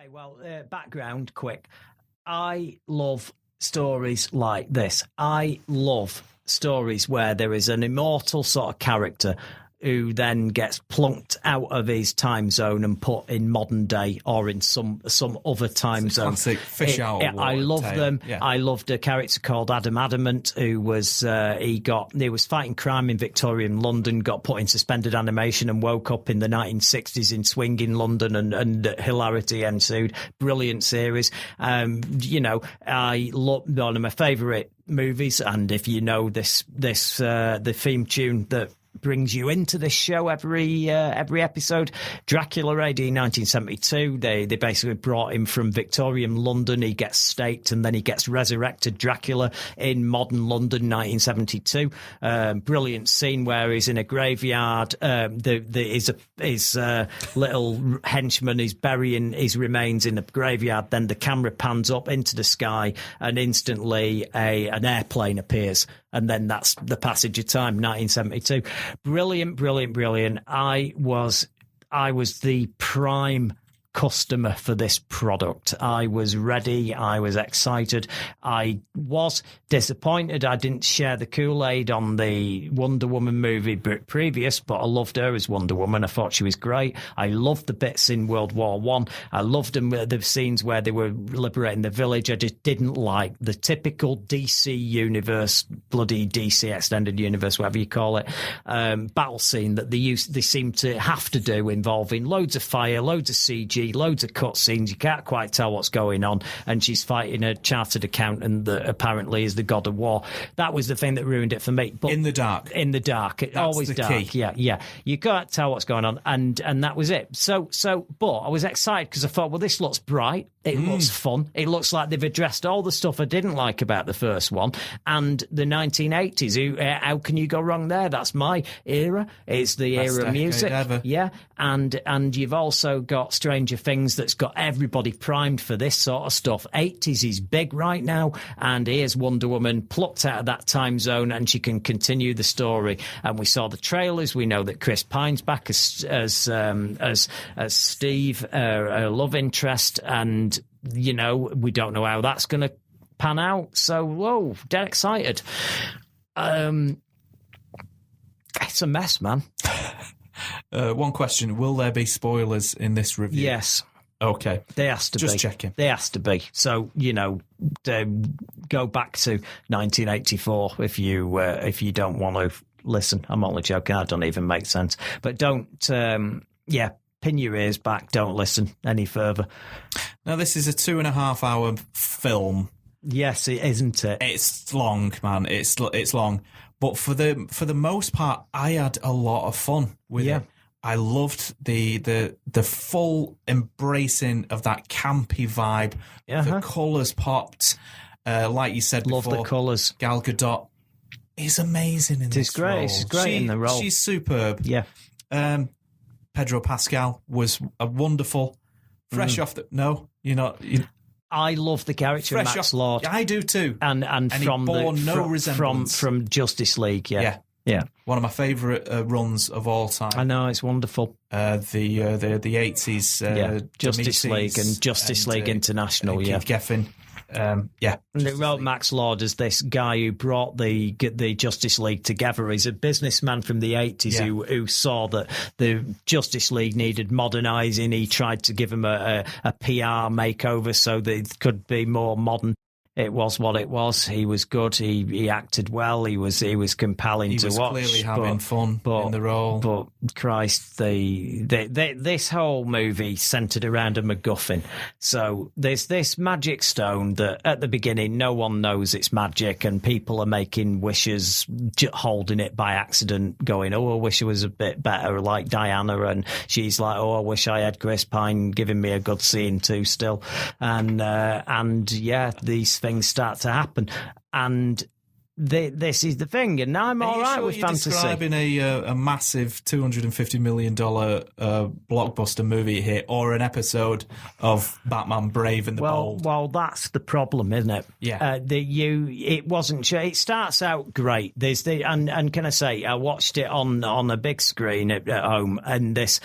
Okay, well, background, quick. I love stories like this. I love stories where there is an immortal sort of character who then gets plunked out of his time zone and put in modern day or in some other time zone. Classic fish out of water I love tale. them. Yeah. I loved a character called Adam Adamant who was he was fighting crime in Victorian London, got put in suspended animation and woke up in the 1960s in swinging London, and hilarity ensued. Brilliant series. I love one of my favourite movies, and if you know this the theme tune that brings you into this show every episode, Dracula AD 1972. They basically brought him from Victorian London. He gets staked and then he gets resurrected Dracula in modern London 1972. Brilliant scene where he's in a graveyard. His little henchman is burying his remains in the graveyard. Then the camera pans up into the sky and instantly an airplane appears. And then that's the passage of time, 1972. Brilliant, brilliant, brilliant. I was the prime customer for this product. I was ready. I was excited. I was disappointed I didn't share the Kool-Aid on the Wonder Woman movie previous, but I loved her as Wonder Woman. I thought she was great. I loved the bits in World War One. I loved the scenes where they were liberating the village. I just didn't like the typical DC universe, bloody DC extended universe, whatever you call it, battle scene that they seem to have to do, involving loads of fire, loads of CG, loads of cutscenes. You can't quite tell what's going on, and she's fighting a chartered accountant that apparently is the god of war. That was the thing that ruined it for me. But in the dark, that's always the dark. Key. Yeah. You can't tell what's going on, and that was it. So, but I was excited because I thought, well, this looks bright. It looks fun. It looks like they've addressed all the stuff I didn't like about the first one. And the 1980s, how can you go wrong there? That's my era. It's the Best era of music. ever. Yeah. And you've also got Stranger Things that's got everybody primed for this sort of stuff. 80s is big right now. And here's Wonder Woman plucked out of that time zone, and she can continue the story. And we saw the trailers. We know that Chris Pine's back as Steve, a love interest, and we don't know how that's going to pan out. So, whoa, dead excited. It's a mess, man. One question: will there be spoilers in this review? Yes. Okay. They has to be. Just checking. They has to be. So, go back to 1984 if you don't want to listen. I'm only joking. That don't even make sense. But don't, pin your ears back. Don't listen any further. Now, this is a 2.5 hour film. Yes, isn't it? It's long, man. It's long. But for the most part, I had a lot of fun with it. I loved the full embracing of that campy vibe. The colours popped. Like you said Love before. the colours. Gal Gadot is amazing in this role. She's great in the role. She's superb. Yeah. Pedro Pascal was a wonderful. Fresh off the... No, you're not... I love the character of Max Lord. I do too. And from he bore no resemblance. From Justice League, yeah. One of my favourite runs of all time. I know, it's wonderful. The 80s Justice League and Justice League International, Keith Geffen. And it wrote Max Lord as this guy who brought the Justice League together. He's a businessman from the 80s who saw that the Justice League needed modernising. He tried to give them a PR makeover so that it could be more modern. It was what it was. He was good. He acted well. He was compelling to watch. He was clearly having fun in the role. But Christ, this whole movie centred around a MacGuffin. So there's this magic stone that at the beginning no one knows it's magic, and people are making wishes, holding it by accident, going, "Oh, I wish it was a bit better," like Diana, and she's like, "Oh, I wish I had Chris Pine giving me a good scene too." Still, and these things start to happen, and this is the thing, and I'm all right with fantasy. Describing a massive $250 million blockbuster movie here, or an episode of Batman Brave and the Bold. Well, that's the problem, isn't it? Yeah. It wasn't. It starts out great. There's and can I say, I watched it on a big screen at home, and this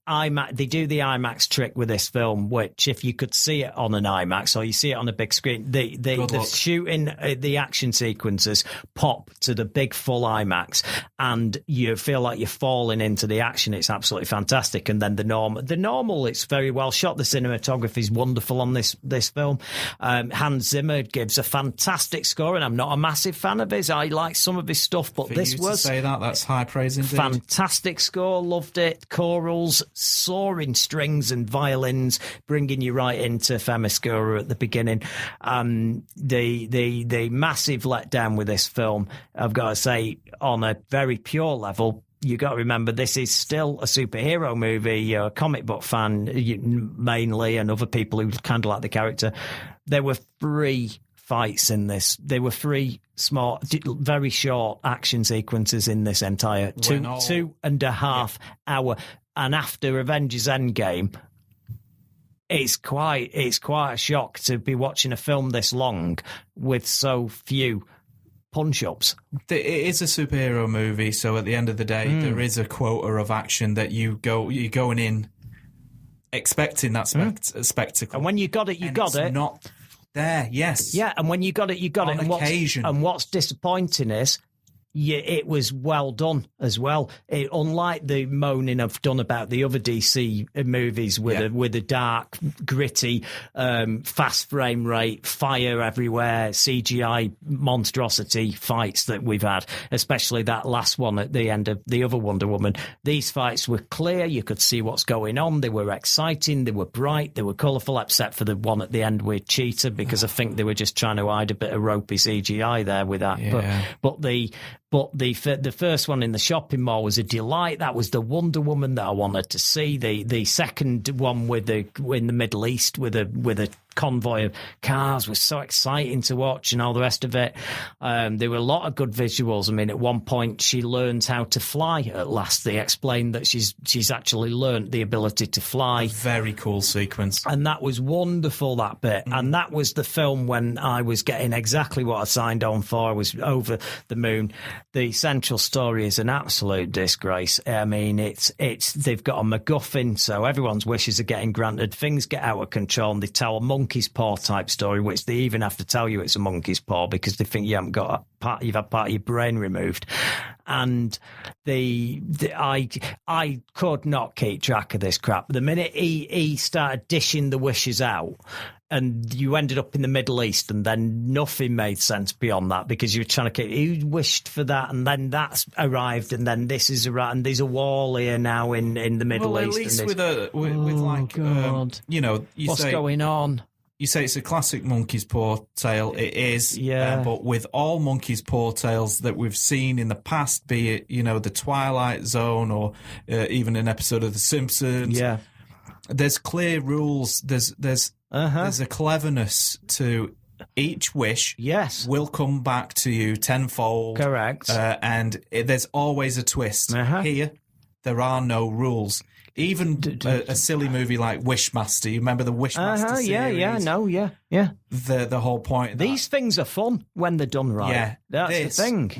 IMAX. They do the IMAX trick with this film, which if you could see it on an IMAX or you see it on a big screen, the shooting, the action sequences pop to the big full IMAX, and you feel like you're falling into the action. It's absolutely fantastic. And then the normal, it's very well shot. The cinematography is wonderful on this film. Hans Zimmer gives a fantastic score, and I'm not a massive fan of his. I like some of his stuff, but this was that's high praise indeed. Fantastic score, loved it. Chorals, soaring strings and violins, bringing you right into Themyscira at the beginning. The massive letdown with this film, I've got to say, on a very pure level, you got to remember this is still a superhero movie. You're a comic book fan mainly, and other people who kind of like the character. There were 3 fights in this. There were 3 small, very short action sequences in this entire 2.5 hour. And after Avengers Endgame, it's quite a shock to be watching a film this long with so few punch-ups. It is a superhero movie, so at the end of the day, there is a quota of action that you're going in expecting that spectacle. And when you got it, you got it. Not there, yes. Yeah, and when you got it, you got it. On occasion. And what's disappointing is, it was well done as well. Unlike the moaning I've done about the other DC movies with a dark, gritty, fast frame rate, fire everywhere, CGI monstrosity fights that we've had, especially that last one at the end of the other Wonder Woman. These fights were clear. You could see what's going on. They were exciting. They were bright. They were colourful, except for the one at the end with Cheetah, because I think they were just trying to hide a bit of ropey CGI there with that. Yeah. But the first one in the shopping mall was a delight. That was the Wonder Woman that I wanted to see. The second one in the Middle East with a convoy of cars was so exciting to watch, and all the rest of it. There were a lot of good visuals. I mean, at one point she learns how to fly at last. They explained that she's actually learned the ability to fly. A very cool sequence. And that was wonderful, that bit. And that was the film when I was getting exactly what I signed on for. I was over the moon. The central story is an absolute disgrace. I mean, they've got a MacGuffin, so everyone's wishes are getting granted. Things get out of control, and they tell a monkey's paw type story, which they even have to tell you it's a monkey's paw because they think you haven't got you've had part of your brain removed. And I could not keep track of this crap. The minute he started dishing the wishes out, and you ended up in the Middle East, and then nothing made sense beyond that, because you were trying to who wished for that, and then that's arrived, and then this is arrived, and there's a wall here now in the Middle East. At least with like, God. What's going on? You say it's a classic monkey's paw tale. It is, but with all monkey's paw tales that we've seen in the past, be it the Twilight Zone or even an episode of The Simpsons, there's clear rules. There's a cleverness to each wish. Yes, will come back to you tenfold. Correct, and there's always a twist. Here, there are no rules. Even a silly movie like Wishmaster. You remember the Wishmaster series? Yeah. The whole point of these things are fun when they're done right. Yeah, that's the thing.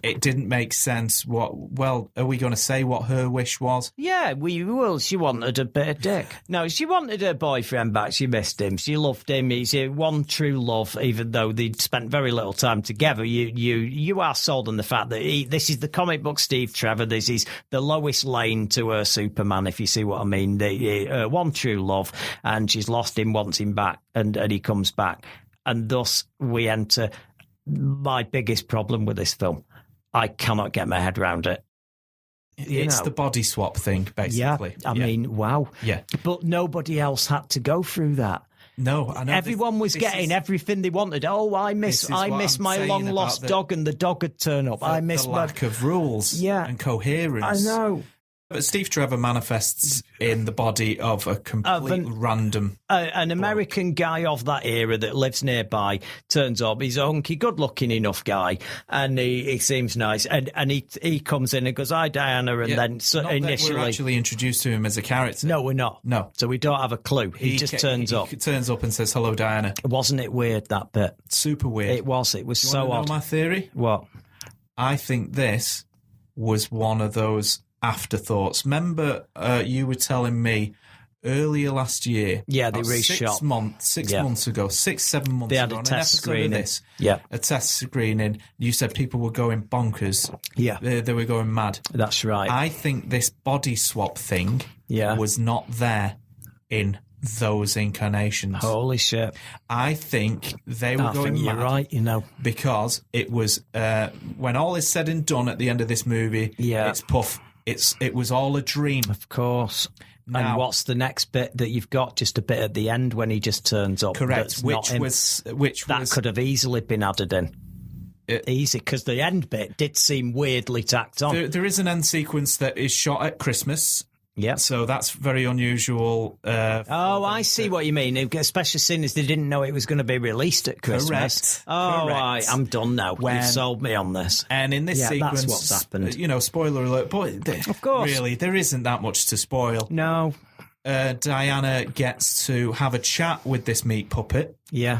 It didn't make sense. Well, are we going to say what her wish was? Yeah, we will. She wanted a bit of dick. No, she wanted her boyfriend back. She missed him. She loved him. He's one true love, even though they'd spent very little time together. You are sold on the fact that this is the comic book Steve Trevor. This is the Lois Lane to her Superman, if you see what I mean. One true love, and she's lost him, wants him back, and he comes back. And thus we enter my biggest problem with this film. I cannot get my head around it. It's the body swap thing, basically. Yeah, I mean, wow. Yeah. But nobody else had to go through that. No, I know. Everyone was getting everything they wanted. Oh, I miss my long lost dog, and the dog had turned up. I miss the lack of rules and coherence. I know. But Steve Trevor manifests in the body of a complete random... an American guy of that era that lives nearby turns up. He's a hunky, good-looking enough guy, and he seems nice. And he comes in and goes, "Hi, Diana," and then initially... We're actually introduced to him as a character. No, we're not. No. So we don't have a clue. He just turns up. He turns up and says, "Hello, Diana." Wasn't it weird, that bit? Super weird. It was. It was Do you so want to odd. know my theory? What? I think this was one of those afterthoughts. Remember, you were telling me earlier last year. Yeah, they reshot 6 months ago, 7 months they ago. had a test screening. A test screening. You said people were going bonkers. Yeah, they were going mad. That's right. I think this body swap thing was not there in those incarnations. Holy shit. I think they were going mad. You're right, you know. Because it was, when all is said and done at the end of this movie, it's puff. It was all a dream. Of course. Now, and what's the next bit that you've got? Just a bit at the end when he just turns up. Correct. That could have easily been added in. Easy, because the end bit did seem weirdly tacked on. There is an end sequence that is shot at Christmas. Yeah. So that's very unusual. I see what you mean. Especially seeing as they didn't know it was going to be released at Christmas. Correct. Correct. I'm done now. You've sold me on this. And in this sequence, that's what's happened. Spoiler alert, but of course, really, there isn't that much to spoil. No. Diana gets to have a chat with this meat puppet. Yeah.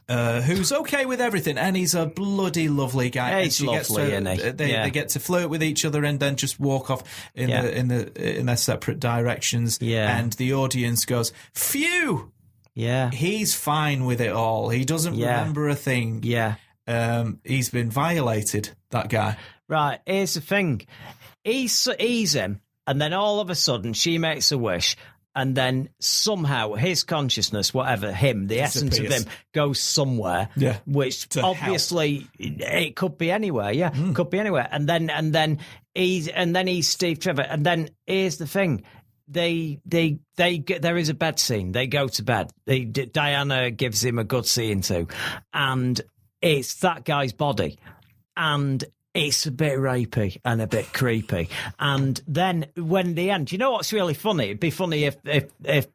Who's okay with everything, and he's a bloody lovely guy. He's lovely, isn't he? They get to flirt with each other and then just walk off in their separate directions. Yeah. And the audience goes, "Phew!" Yeah. He's fine with it all. He doesn't remember a thing. Yeah. He's been violated, that guy. Right. Here's the thing. He's him, and then all of a sudden she makes a wish. And then somehow his consciousness, whatever, the essence of him, goes somewhere. Yeah. Which obviously it could be anywhere. Yeah, could be anywhere. And then he's Steve Trevor. And then here's the thing: they get, there is a bed scene. They go to bed. Diana gives him a good scene too, and it's that guy's body, and it's a bit rapey and a bit creepy. And then when the end, you know what's really funny? It'd be funny if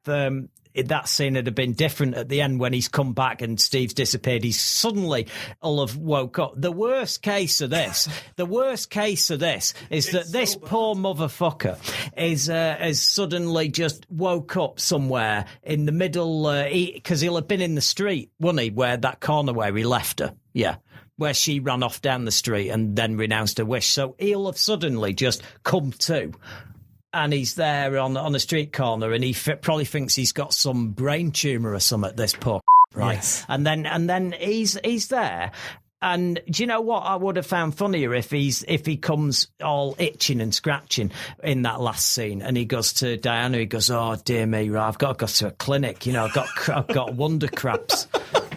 that scene had been different at the end when he's come back and Steve's disappeared. He's suddenly all have woke up. The worst case of this is that this poor motherfucker has suddenly just woke up somewhere in the middle, because he'll have been in the street, wouldn't he, where that corner where he left her. Yeah. Where she ran off down the street and then renounced her wish. So he'll have suddenly just come to, and he's there on a street corner, and he probably thinks he's got some brain tumour or something, this poor right? Yes. And then he's there. And do you know what I would have found funnier if he comes all itching and scratching in that last scene, and he goes to Diana, he goes, "Oh dear me, I've got to go to a clinic. I've got wonder crabs.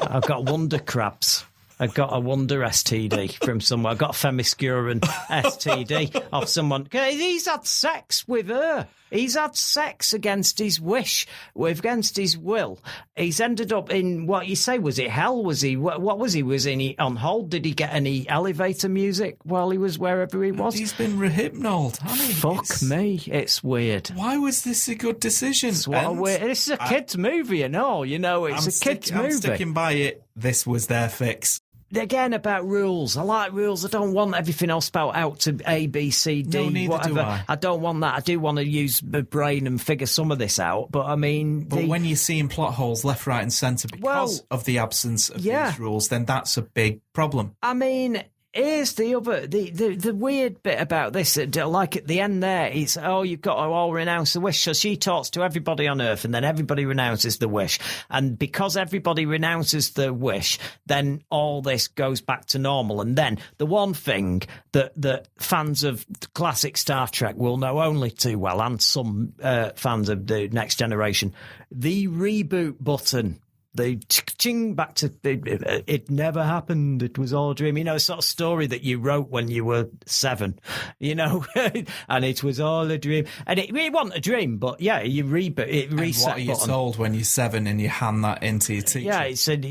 I've got wonder crabs. I got a wonder STD from somewhere. I got a Femiscurin STD of someone. He's had sex with her. He's had sex against his wish, against his will. He's ended up in, what you say, was it hell? Was he, what was he? Was he on hold? Did he get any elevator music while he was wherever he was? He's been rehypnoled, hasn't he? Fuck me, it's weird. Why was this a good decision? This is a kid's movie and all, it's a kid's movie. I'm sticking by it. This was their fix. Again, about rules. I like rules. I don't want everything else spelled out to A, B, C, D, neither whatever. do I. I don't want that. I do want to use my brain and figure some of this out. But I mean... But when you're seeing plot holes left, right and centre because of the absence of these rules, then that's a big problem. I mean... Here's the other, the weird bit about this, like at the end there, it's, you've got to all renounce the wish. So she talks to everybody on Earth and then everybody renounces the wish. And because everybody renounces the wish, then all this goes back to normal. And then the one thing that fans of classic Star Trek will know only too well, and some fans of the Next Generation, the reboot button. The ching back to it never happened. It was all a dream. Sort of story that you wrote when you were 7, and it was all a dream. And it really wasn't a dream, but yeah, you reboot it. Reset. What are you told when you're 7 and you hand that into your teacher? Yeah, it said,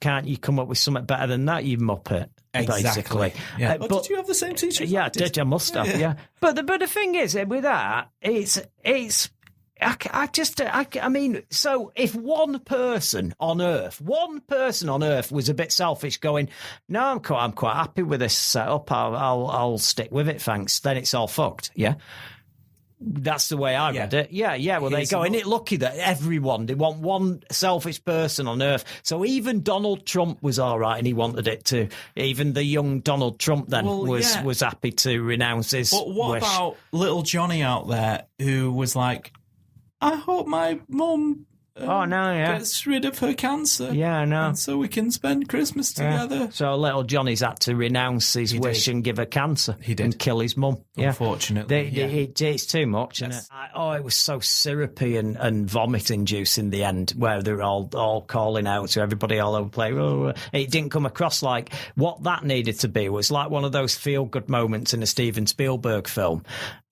can't you come up with something better than that, you muppet? basically. Yeah. But did you have the same T-shirt? Yeah, I did. I must have. Yeah. But the thing is, with that, I mean, so if one person on Earth was a bit selfish, going, no, I'm quite happy with this setup. I'll stick with it, thanks. Then it's all fucked. Yeah. That's the way I read it. Yeah. Well, they go. Isn't it lucky that they want one selfish person on Earth? So even Donald Trump was all right, and he wanted it to. Even the young Donald Trump then was happy to renounce his. But what about little Johnny out there who was like, I hope my mum gets rid of her cancer. Yeah, I know. And so we can spend Christmas together. Yeah. So little Johnny's had to renounce his wish and give her cancer. He did. And kill his mum. Unfortunately. It's too much, isn't it? It was so syrupy and vomiting juice in the end, where they're all calling out to everybody all over the place. Oh, it didn't come across like what that needed to be. Was like one of those feel-good moments in a Steven Spielberg film.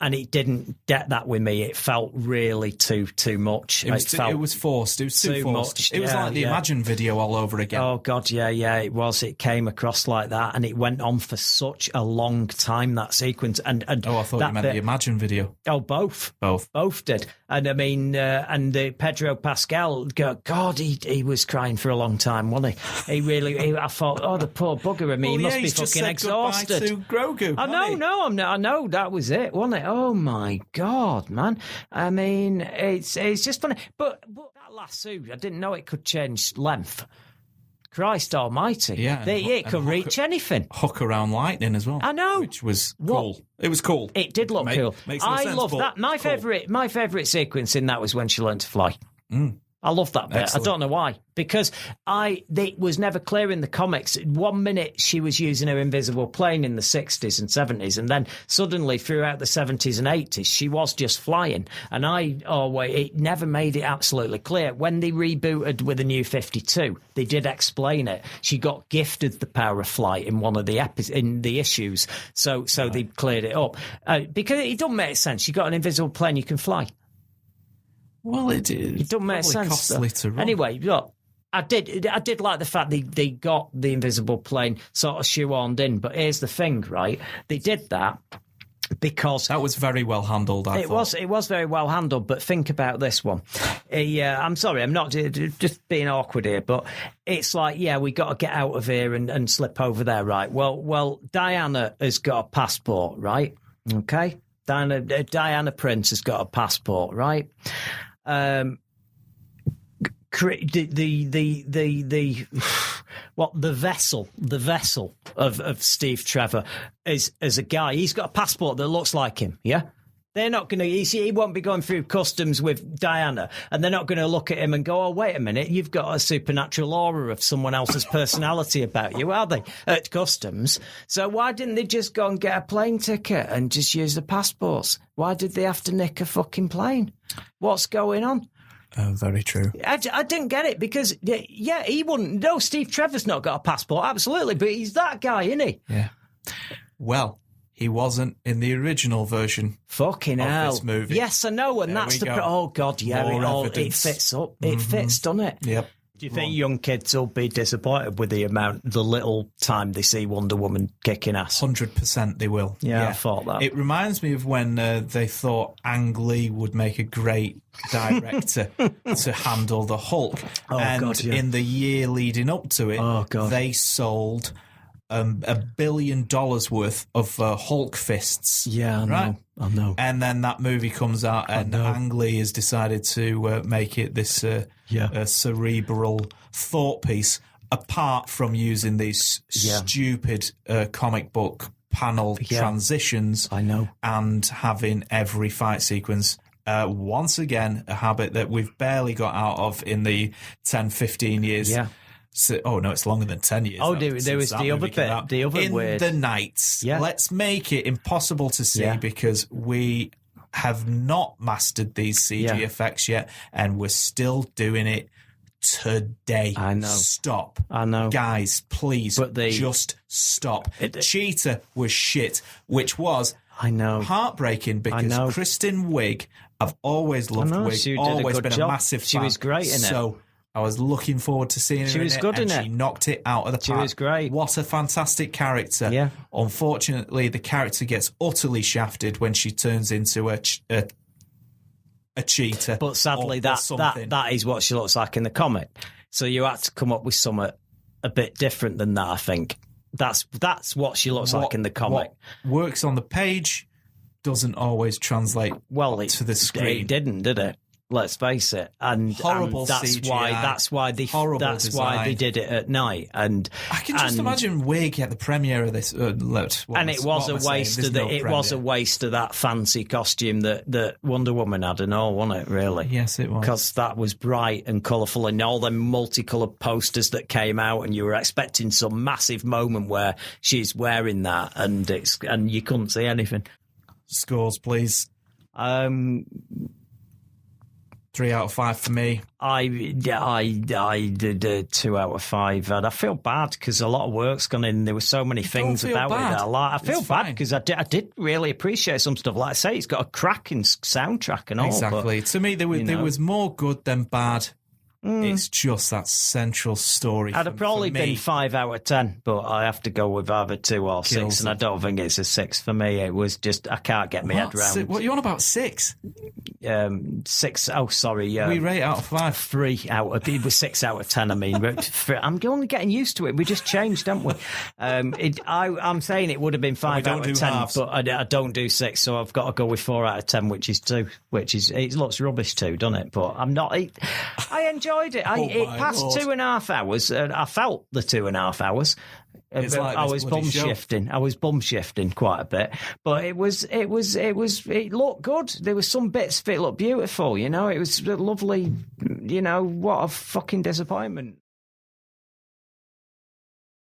And it didn't get that with me. It felt really too much. It was forced. It was too forced. Much. It was like the Imagine video all over again. Oh, God, yeah, it was. It came across like that, and it went on for such a long time, that sequence. And I thought you meant the Imagine video. Oh, both did. And I mean, and the Pedro Pascal, God, he was crying for a long time, wasn't he? He really, I thought, oh, the poor bugger. I mean, he must be fucking exhausted. To Grogu, I know, that was it, wasn't it? Oh my God, man! I mean, it's just funny, but that lasso, I didn't know it could change length. Christ Almighty! Yeah, it could reach anything. Hook around lightning as well. I know, which was cool. It was cool. It did look cool. I love that. My favourite sequence in that was when she learned to fly. I love that bit. Excellent. I don't know why. Because it was never clear in the comics. 1 minute she was using her invisible plane in the 60s and 70s, and then suddenly throughout the 70s and 80s, she was just flying. And it never made it absolutely clear. When they rebooted with the New 52, they did explain it. She got gifted the power of flight in one of the in the issues. So they cleared it up. Because it doesn't make sense. You got an invisible plane, you can fly. Well, it doesn't make sense. Costly to run. Anyway, look, I did like the fact they got the invisible plane sort of shoehorned in. But here's the thing, right? They did that because that was very well handled. It was very well handled. But think about this one. I'm sorry, I'm not just being awkward here, but it's like, we got to get out of here and slip over there, right? Well, Diana has got a passport, right? Okay, Diana Prince has got a passport, right? The vessel of Steve Trevor is a guy. He's got a passport that looks like him. Yeah, they're not going to. He won't be going through customs with Diana, and they're not going to look at him and go, "Oh, wait a minute, you've got a supernatural aura of someone else's personality about you," are they? At customs. So why didn't they just go and get a plane ticket and just use the passports? Why did they have to nick a fucking plane? What's going on? Very true. I didn't get it because, he wouldn't. No, Steve Trevor's not got a passport, absolutely, but he's that guy, isn't he? Yeah. Well, he wasn't in the original version. Fucking hell. This movie. Yes, I know, and that's the. Oh God, yeah, it fits up. It fits, doesn't it? Yep. Do you think young kids will be disappointed with the little time they see Wonder Woman kicking ass? 100% they will. Yeah, I thought that. It reminds me of when they thought Ang Lee would make a great director to handle the Hulk. Oh, and God, yeah. in the year leading up to it, they sold $1 billion worth of Hulk fists. Yeah, I know. And then that movie comes out, and Ang Lee has decided to make it this cerebral thought piece, apart from using these stupid comic book panel transitions. I know. And having every fight sequence. Once again, a habit that we've barely got out of in the 10, 15 years. Yeah. So, it's longer than 10 years. Oh, there was the other bit, the other weird. In the nights. Yeah. Let's make it impossible to see because we have not mastered these CG effects yet, and we're still doing it today. I know. Stop. I know. Guys, please, just stop. Cheetah was shit, which was heartbreaking because Kristen Wiig, I've always loved Wiig, always been a massive fan. She was great in it. So I was looking forward to seeing her. She was good in it. She knocked it out of the park. She was great. What a fantastic character. Yeah. Unfortunately, the character gets utterly shafted when she turns into a cheater. But sadly, that is what she looks like in the comic. So you had to come up with something a bit different than that, I think. That's what she looks like in the comic. What works on the page doesn't always translate to the screen. It didn't, did it? Let's face it, and that's CGI, why they did it at night. And I can just imagine Wig at the premiere of this. It was a waste of that fancy costume that Wonder Woman had and all, wasn't it? Really? Yes, it was. Because that was bright and colourful, and all them multicoloured posters that came out, and you were expecting some massive moment where she's wearing that, and you couldn't see anything. Scores, please. 3 out of 5 for me. I did a 2 out of 5, and I feel bad because a lot of work's gone in. There were so many things about it that I like. I feel bad because I did really appreciate some stuff. Like I say, it's got a cracking soundtrack and all. Exactly. But, to me, there was more good than bad. It's just that central story. I'd have probably been 5 out of 10, but I have to go with either 2 or 6, and I don't think it's a 6 for me. It was just, I can't get my head around. What are you on about, 6? 6, oh, sorry. We rate out of 5. 3 out of, it was 6 out of 10, I mean. I'm only getting used to it. We just changed, don't we? I'm saying it would have been 5 out of 10, halves. But I don't do 6, so I've got to go with 4 out of 10, which is 2, it looks rubbish too, doesn't it? But I'm not, I enjoyed it. It passed Lord. 2.5 hours, and I felt the 2.5 hours. I was bum shifting. I was bum shifting quite a bit, but it looked good. There were some bits of it looked beautiful. You know, it was lovely. You know, what a fucking disappointment.